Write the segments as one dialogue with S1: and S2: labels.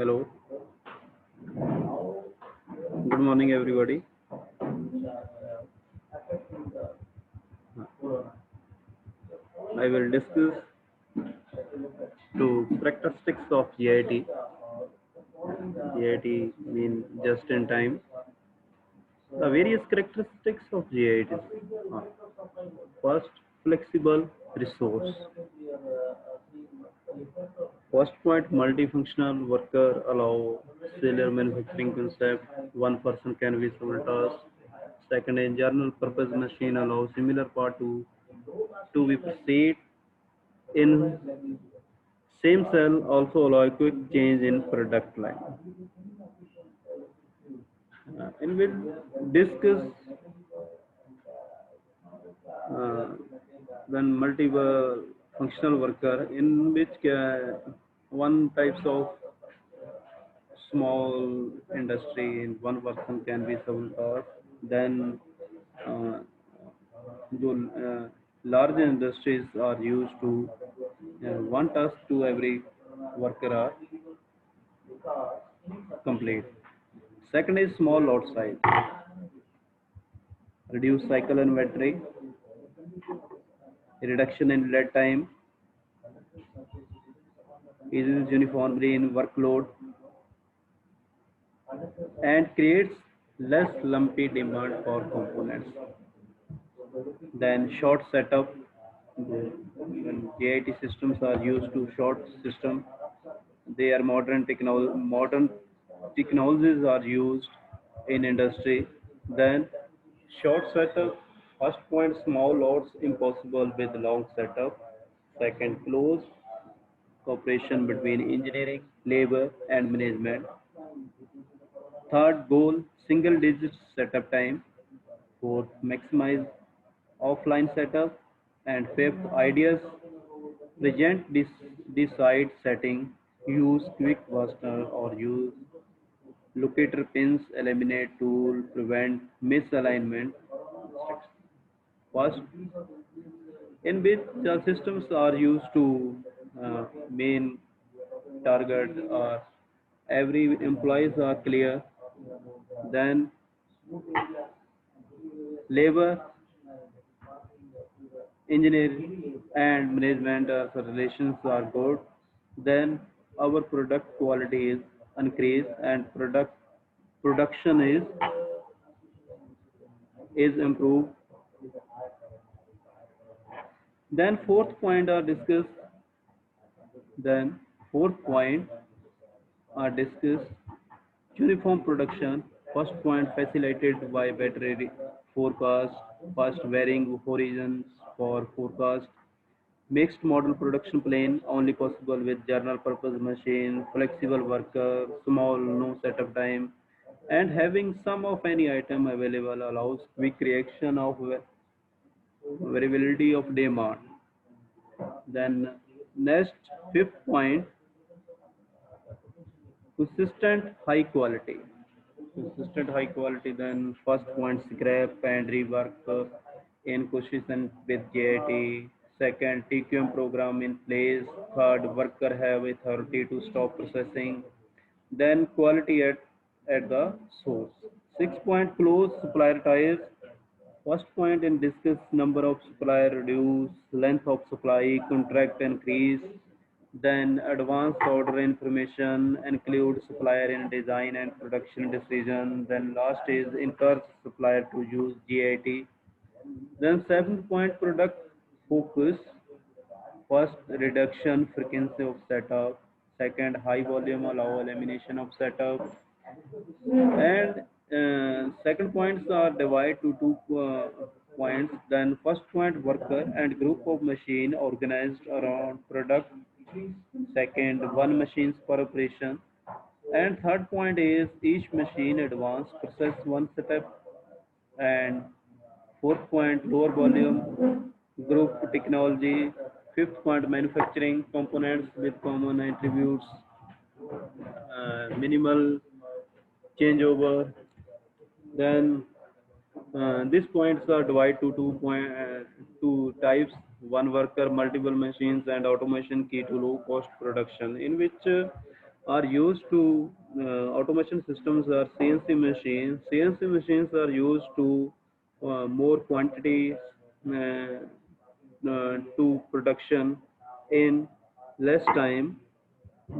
S1: Hello, good morning, everybody. I will discuss two characteristics of GIT. GIT means just in time. The various characteristics of GIT are first, flexible resource. First point, multifunctional worker allow cellular manufacturing concept. One person can be several tasks. Second, a general purpose machine allows similar part to be proceed in same cell, also allow quick change in product line. And we'll discuss uh, then multiple functional worker in which one types of small industry in one person can be several tasks. Then uh, large industries are used to one task to every worker are complete. Second is small lot size, reduce cycle inventory, reduction in lead time, eases uniformity in workload, and creates less lumpy demand for components. Then short setup, when JIT systems are used to short system, they are modern technologies are used in industry. Then short setup, first point, small loads impossible with long setup. Second, close cooperation between engineering, labor, and management. Third goal, single digit setup time. Fourth, maximize offline setup. And fifth, ideas present decide setting, use quick fastener or use locator pins, eliminate tool, prevent misalignment. First, in which systems are used to main target or every employees are clear, then labor, engineering and management relations are good, then our product quality is increased and production is improved. Then fourth point are discussed. Then fourth point are discussed uniform production. First point facilitated by better forecast, fast varying horizons for forecast, mixed model production plane only possible with general purpose machine, flexible worker, small no setup time, and having some of any item available allows quick reaction of variability of demand. Then next fifth point, consistent high quality. Consistent high quality. Then first point, scrap and rework in cohesion with JIT. Second, TQM program in place. Third, worker have authority to stop processing. Then quality at the source. 6 point, close supplier ties. First point in discuss number of supplier reduce, length of supply, contract increase, then advanced order information include supplier in design and production decision. Then last is encourage supplier to use GIT. Then 7 point, product focus. First, reduction frequency of setup. Second, high volume allow elimination of setup. And second points are divided to two points. Then first point, worker and group of machine organized around product. Second, one machines per operation. And third point is each machine advanced process one step. And fourth point, lower volume group technology. Fifth point, manufacturing components with common attributes, minimal changeover. Then these points are divided to two types: one worker, multiple machines, and automation key to low cost production. In which are used to automation systems are CNC machines. CNC machines are used to more quantities to production in less time.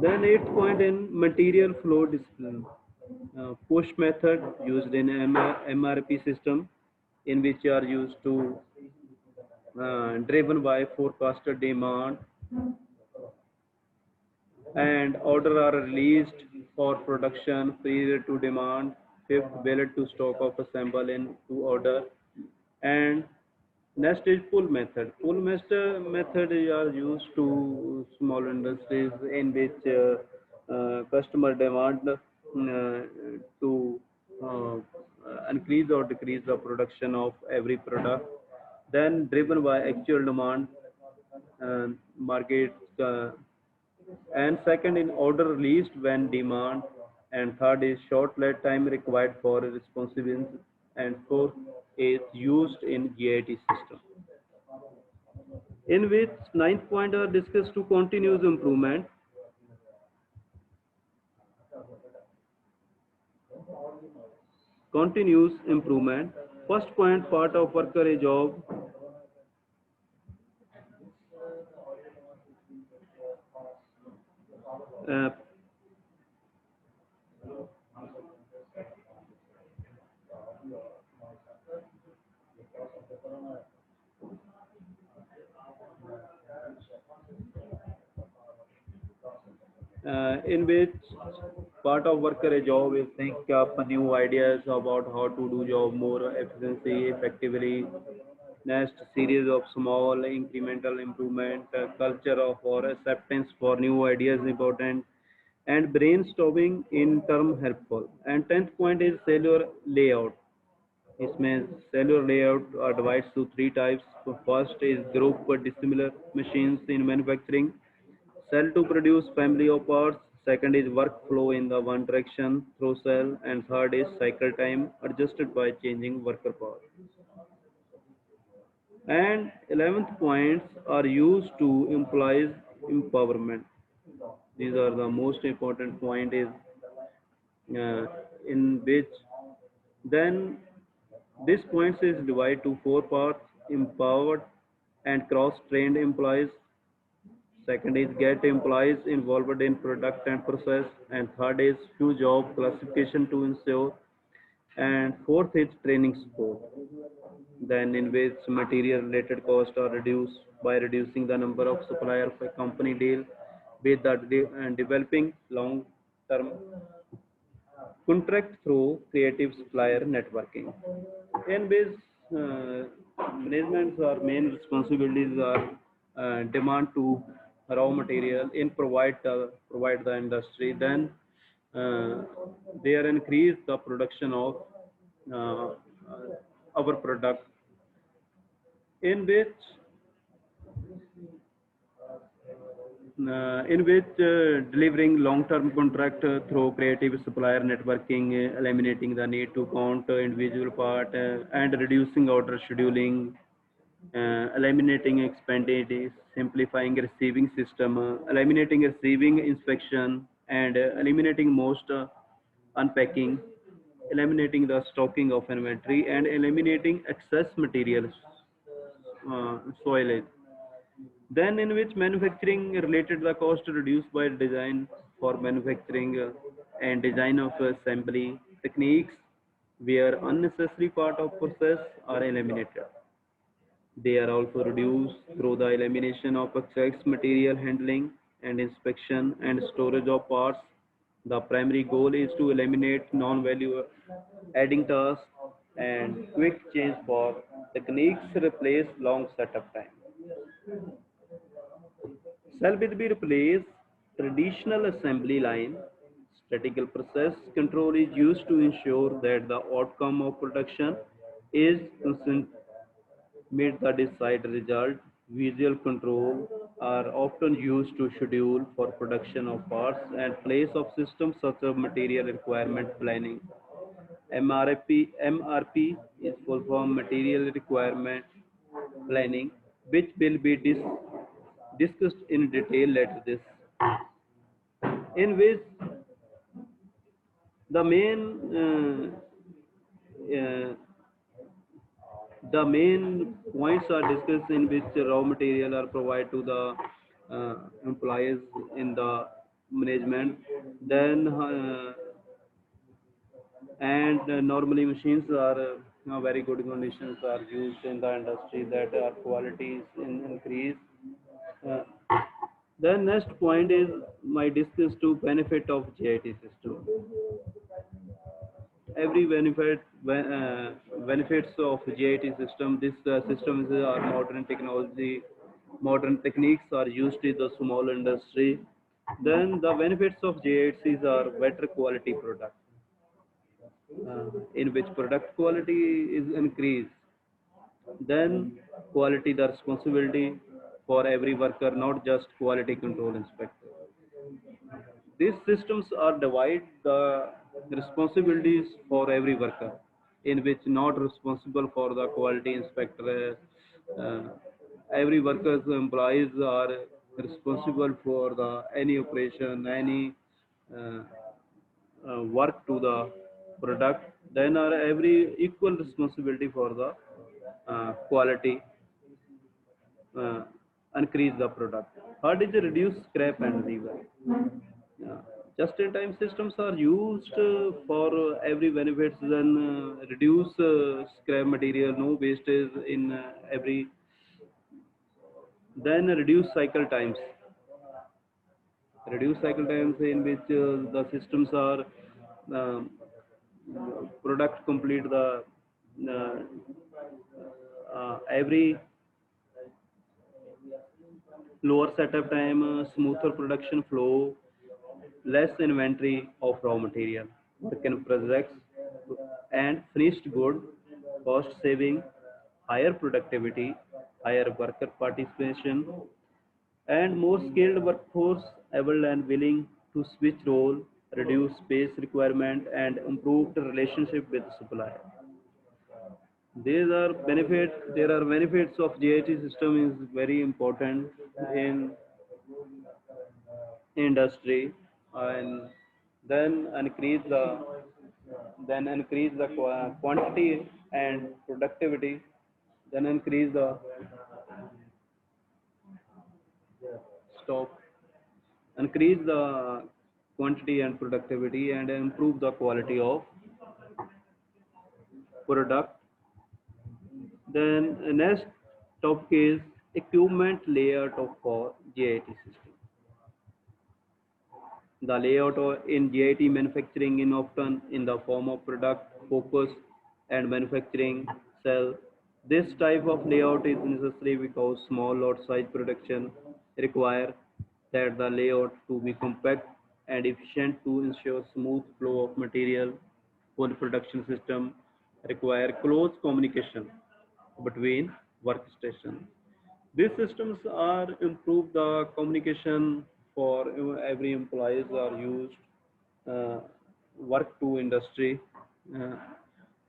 S1: Then eighth point in material flow discipline. Push method used in MRP system in which are used to driven by forecasted demand and order are released for production prior to demand. Fifth, billet to stock of assemble in to order. And next is pull method. Pull method are used to small industries in which customer demand to uh, increase or decrease the production of every product. Then driven by actual demand, market, and second in order released when demand, and third is short lead time required for responsiveness, and fourth is used in GIT system. In which ninth point are discussed to continuous improvement. Continuous improvement. First point, part of worker a job. Uh, in which part of worker a job is think up new ideas about how to do job more efficiently, effectively. Next, series of small incremental improvement, culture of or acceptance for new ideas important, and brainstorming in term helpful. And tenth point is cellular layout. इसमें cellular layout are divided to three types. So first is group dissimilar machines in manufacturing. Cell to produce family of parts. Second is workflow in the one direction through cell. And third is cycle time adjusted by changing worker power. And 11th points are used to employees empowerment. These are the most important point is in which then this points is divided to four parts: empowered and cross-trained employees. Second is get employees involved in product and process. And third is few job classification to ensure. And fourth is training support. Then in which material related costs are reduced by reducing the number of suppliers a company deal with the and developing long term contract through creative supplier networking. In which management's or main responsibilities are demand to raw material in provide the industry. Then uh, they are increase the production of uh, our product in which delivering long-term contract through creative supplier networking, eliminating the need to count individual part and reducing order scheduling, eliminating expenditure, simplifying receiving system, eliminating receiving inspection, and eliminating most unpacking, eliminating the stocking of inventory, and eliminating excess materials, soilage. Then in which manufacturing related the cost reduced by design for manufacturing and design of assembly techniques where unnecessary part of process are eliminated. They are also reduced through the elimination of excess material handling and inspection and storage of parts. The primary goal is to eliminate non-value adding tasks and quick change for techniques replace long setup time. Cell will be replaced traditional assembly line. Statical process control is used to ensure that the outcome of production is consistent with the desired result. Visual control are often used to schedule for production of parts and place of systems such as material requirement planning. MRP is full form material requirement planning, which will be discussed in detail later this. in which the main uh, the main points are discussed in which raw material are provided to the employees in the management. Then normally machines are very good conditions are used in the industry that our quality is increase. Uh, the next point is my discuss to benefit of GIT system. Every benefits of GIT system. This systems are modern technology, modern techniques are used in the small industry. Then the benefits of GITs are better quality product, in which product quality is increased. Then quality the responsibility for every worker, not just quality control inspector. These systems are divide the responsibilities for every worker, in which not responsible for the quality inspector. Every worker's employees are responsible for the any operation, any uh, work to the product. Then are every equal responsibility for the quality, uh, increase the product. Third is reduce scrap and rework. Yeah. Just-in-time systems are used for every benefits, then reduce scrap material, no wastage in every, then reduce cycle times in which the systems are um, product complete the uh, every lower setup time, smoother production flow, less inventory of raw material, work in projects and finished good, cost saving, higher productivity, higher worker participation, and more skilled workforce able and willing to switch role, reduce space requirement, and improved relationship with supplier. These are benefits. There are benefits of GIT system is very important in industry, and then increase the quantity and productivity, then increase the stop increase the quantity and productivity and improve the quality of product. Then next topic is equipment layout of for GIT system. The layout in GIT manufacturing is often in the form of product focus and manufacturing cell. This type of layout is necessary because small lot size production require that the layout to be compact and efficient to ensure smooth flow of material. Full production system require close communication between workstations. These systems are improve the communication for every employees are used uh, work to industry. Uh,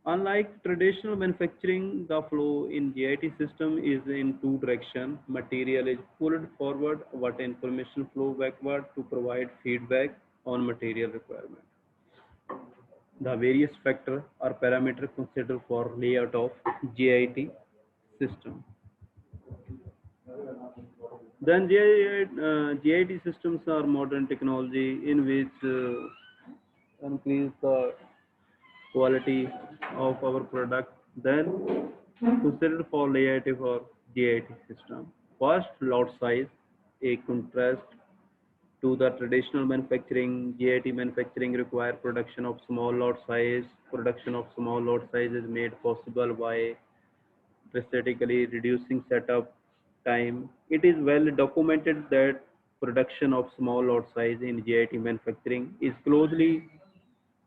S1: Unlike traditional manufacturing, the flow in GIT system is in two direction. Material is pulled forward, but information flow backward to provide feedback on material requirement. The various factor or parameter considered for layout of GIT system. Then GIT systems are modern technology in which increase the quality of our product. Then considered for layout for GIT system. First, lot size, a contrast to the traditional manufacturing. GIT manufacturing require production of small lot size. Production of small lot size is made possible by drastically reducing setup time. It is well documented that production of small lot size in GIT manufacturing is closely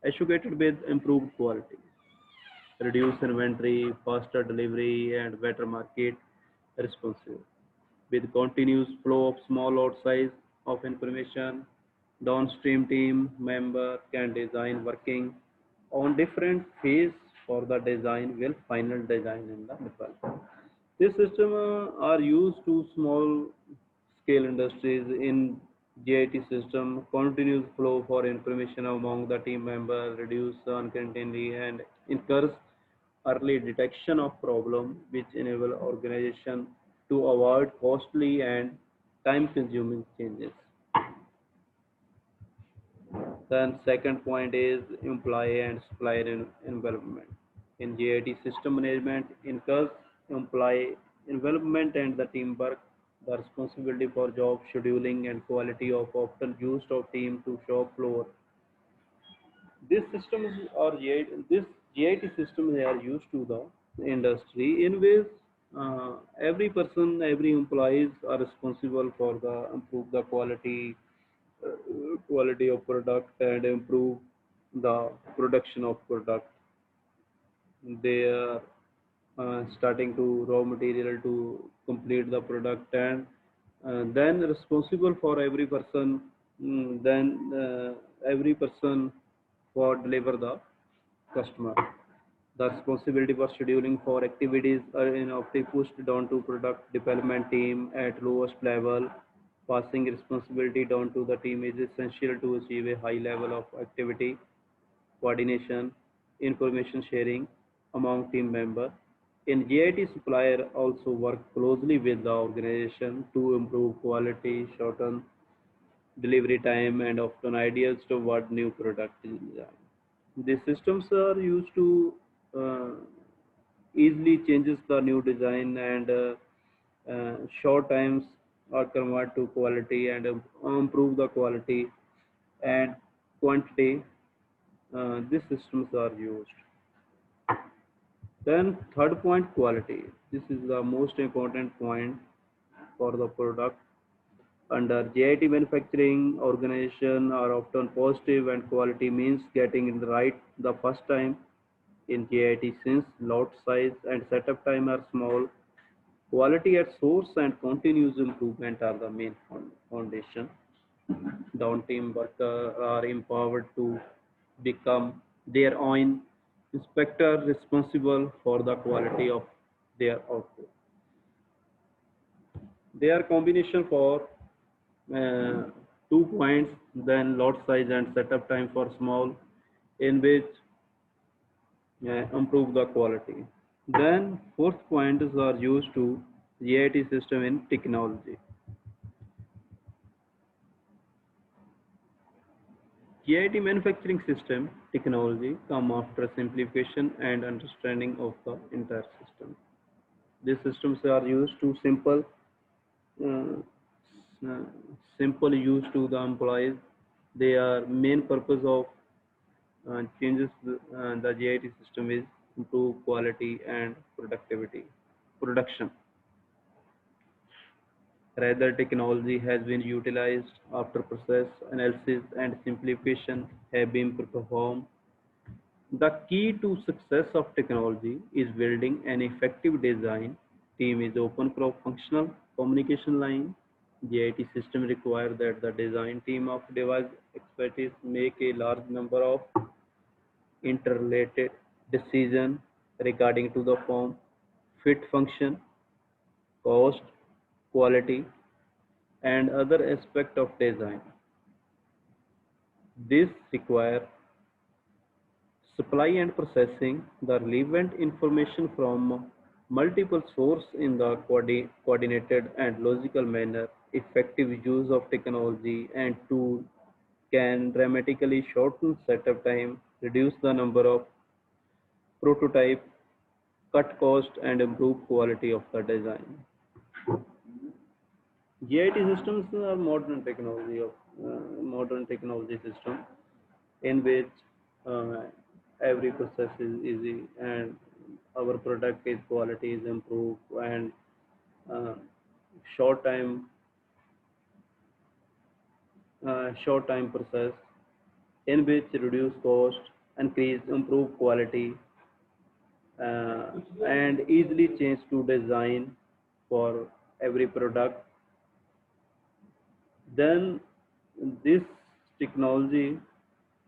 S1: associated with improved quality, reduced inventory, faster delivery, and better market responsive. With continuous flow of small lot size of information, downstream team member can design working on different phase for the design will final design in the development. This system are used to small scale industries in GIT system, continuous flow for information among the team members, reduce uncertainty, and encourage early detection of problem, which enable organization to avoid costly and time-consuming changes. Then second point is employee and supplier involvement. In GIT system management, encourage employee involvement and the teamwork. The responsibility for job scheduling and quality of often used of team to shop floor. This systems are this GIT system they are used to the industry in ways every person, every employees are responsible for the improve the quality of product and improve the production of product. They are starting to raw material to complete the product and then responsible for every person, then every person for deliver the customer. The responsibility for scheduling for activities are in often pushed down to product development team at lowest level. Passing responsibility down to the team is essential to achieve a high level of activity, coordination, information sharing among team members. In GIT, supplier also work closely with the organization to improve quality, shorten delivery time, and often ideas toward new product design. These systems are used to uh, easily changes the new design and short times are convert to quality and improve the quality and quantity. These systems are used. Then third point, quality. This is the most important point for the product. Under JIT manufacturing, organization are often positive and quality means getting it right the first time. In JIT, since lot size and setup time are small, quality at source and continuous improvement are the main foundation. Down team workers are empowered to become their own inspector responsible for the quality of their output. They are combination for uh, 2 points, then lot size and setup time for small, in which improve the quality. Then fourth point is are used to GIT system in technology. GIT manufacturing system technology come after simplification and understanding of the entire system. These systems are used to uh, uh, simple use to the employees. Their main purpose of changes the GIT system is improve quality and productivity production. Rather, technology has been utilized after process analysis and simplification have been performed. The key to success of technology is building an effective design team is open functional communication line. GIT system require that the design team of device expertise make a large number of interrelated decisions regarding to the form, fit function, cost, quality, and other aspect of design. This require supply and processing the relevant information from multiple sources in the coordinated and logical manner. Effective use of technology and tool can dramatically shorten setup time, reduce the number of prototype, cut cost, and improve quality of the design. GIT systems are modern technology system in which uh, every process is easy and our product is quality is improved and uh, short time short time process in which reduce cost, increase improve quality, uh, and easily change to design for every product. Then this technology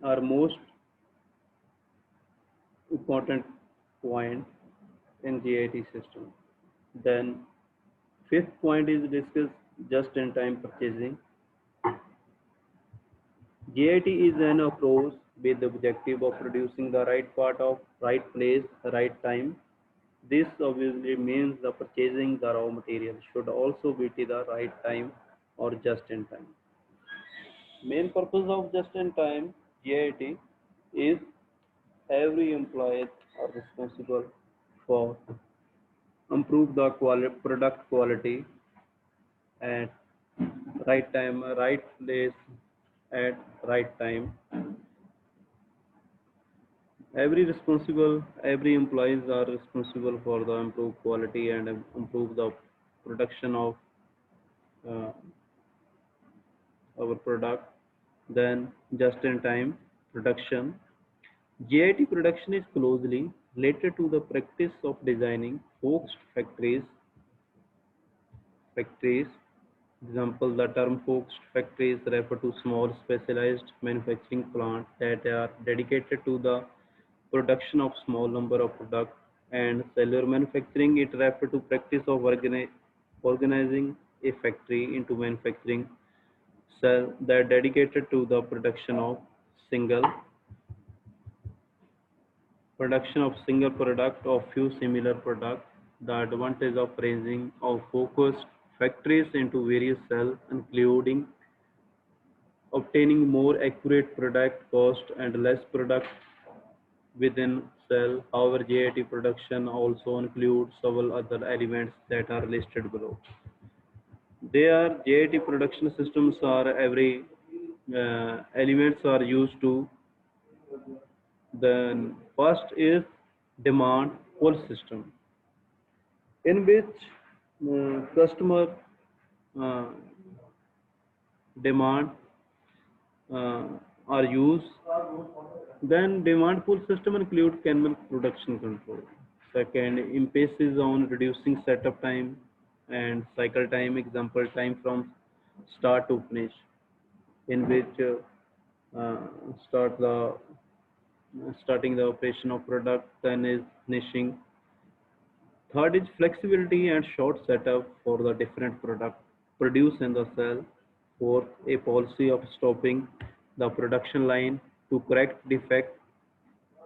S1: are most important point in GIT system. Then fifth point is discuss just in time purchasing. JIT is an approach with the objective of producing the right part of right place, right time. This obviously means the purchasing the raw material should also be to the right time or just in time. Main purpose of just in time GIT is every employee are responsible for improve the product quality at right time, right place at right time. Every employees are responsible for the improved quality and improve the production of uh, our product. Then just in time production. GIT production is closely related to the practice of designing forked factories. Example, the term forked factories refer to small specialized manufacturing plants that are dedicated to the production of small number of products, and cellular manufacturing it refer to practice of organizing a factory into manufacturing cell that dedicated to the single single product of few similar products. The advantage of raising of focused factories into various cells, including obtaining more accurate product cost and less product within cell. However, JIT production also includes several other elements that are listed below. There, JIT production systems are every elements are used to. Then first is demand pull system, in which customer uh, demand uh, are used. Then demand pull system include Kenman production control. Second, emphasis on reducing setup time and cycle time. Example, time from start to finish, in which uh, start the starting the operation of product, then is finishing. Third is flexibility and short setup for the different product produced in the cell. Fourth, a policy of stopping the production line to correct defect.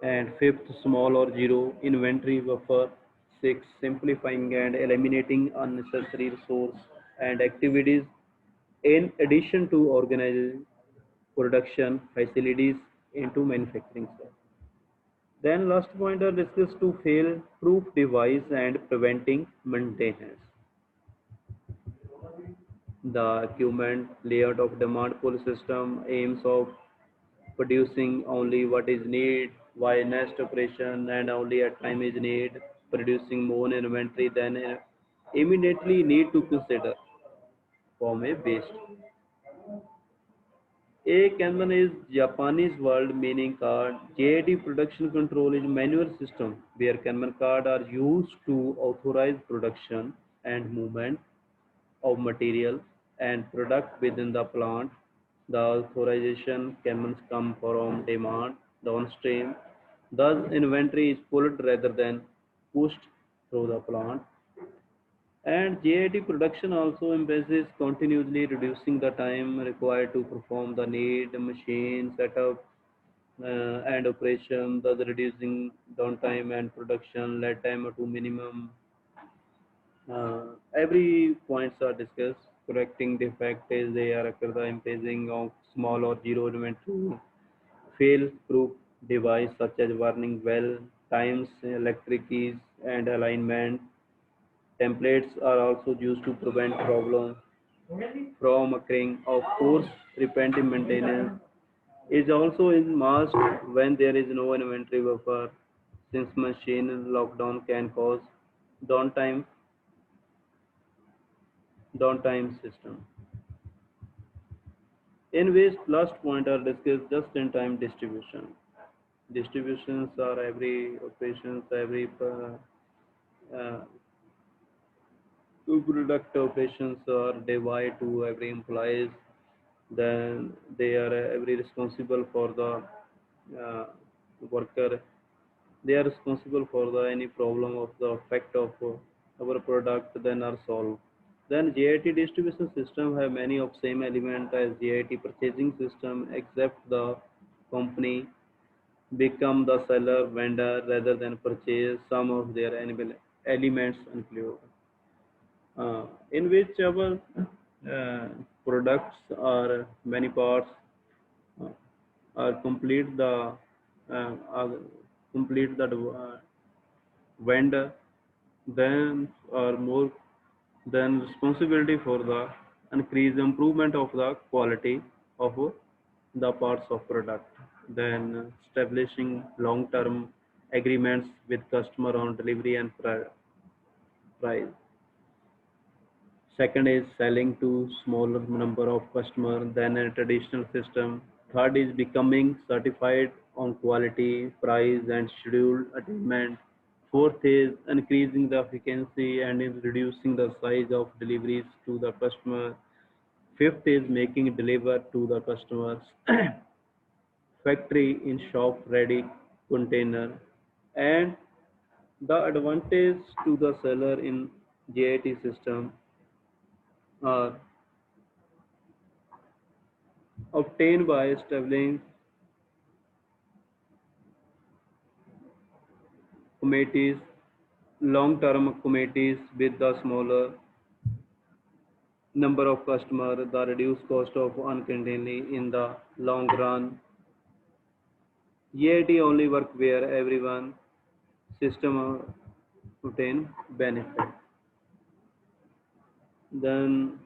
S1: And fifth, small or zero inventory buffer. Six, simplifying and eliminating unnecessary resource and activities in addition to organizing production facilities into manufacturing cell. Then last point are discussed to fail proof device and preventing maintenance. The equipment layout of demand pull system aims of producing only what is needed while next operation and only at time is need producing more inventory than immediately need to consider from a waste. A Kanban is Japanese word meaning card. JIT production control is manual system where Kanban card are used to authorize production and movement of material and product within the plant. The authorization can come from demand downstream. Thus, inventory is pulled rather than pushed through the plant. And JIT production also emphasizes continuously reducing the time required to perform the need, machine setup, and operation, thus reducing downtime and production, lead time to minimum. Every points are discussed. Correcting defect is they are occur the impaging of small or zero inventory, fail proof device such as warning well, times, electric keys, and alignment. Templates are also used to prevent problems from occurring. Of course, preventive maintenance is also in must when there is no inventory buffer, since machine lockdown can cause downtime downtime system. In which last point are discussed just-in-time distribution. Distributions are every operations, every uh, product operations are divided to every employees. Then they are every responsible for the uh, worker. They are responsible for the any problem of the effect of our product then are solved. Then JIT distribution system have many of same element as JIT purchasing system, except the company become the seller vendor rather than purchase some of their elements include in which our products or many parts uh, are are complete the vendor then or more than responsibility for the increase improvement of the quality of the parts of product, then establishing long term agreements with customer on delivery and price. Second is selling to smaller number of customers than a traditional system. Third is becoming certified on quality, price, and schedule attainment. Fourth is increasing the efficiency and is reducing the size of deliveries to the customer. Fifth is making deliver to the customers factory in shop ready container. And the advantage to the seller in JIT system are obtained by establishing committees, long-term committees with the smaller number of customers, the reduced cost of uncontainly in the long run. EIT only work where everyone system obtain benefit. Then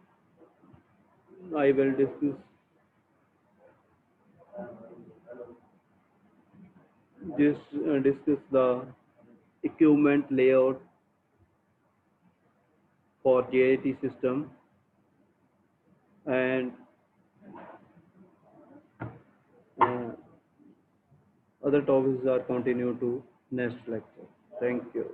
S1: I will discuss the equipment layout for JIT system, and uh, other topics are continued to next lecture. Thank you.